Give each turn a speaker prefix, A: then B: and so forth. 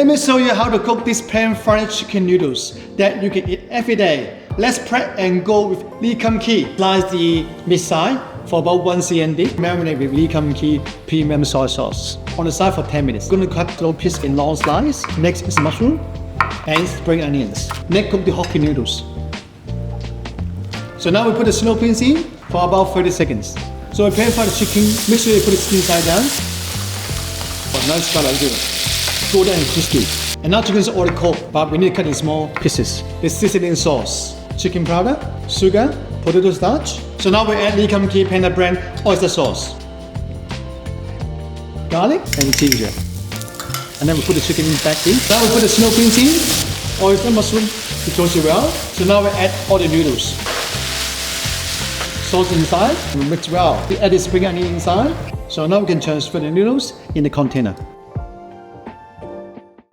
A: Let me show you how to cook these pan fried chicken noodles that you can eat every day. Let's prep and go with Lee Kum Kee. Slice the mid-side for about 1 cm. Marinate with Lee Kum Kee premium soy sauce. On the side for 10 minutes. Gonna cut little pieces in long slices. Next is mushroom and spring onions. Next, cook the hockey noodles. So now we put the slow pins in for about 30 seconds. So we pan fry the chicken. Make sure you put it inside down. Oh, nice color, golden and crispy. And now chicken is already cooked, but we need to cut in small pieces. The seasoning sauce, chicken powder, sugar, potato starch. So now we add Lee Kum Kee Panda brand oyster sauce, garlic and ginger. And then we put the chicken back in. Now we put the snow beans in, oyster, mushroom, to toast it well. So now we add all the noodles. Sauce inside, and we mix well. We add the spring onion inside. So now we can transfer the noodles in the container.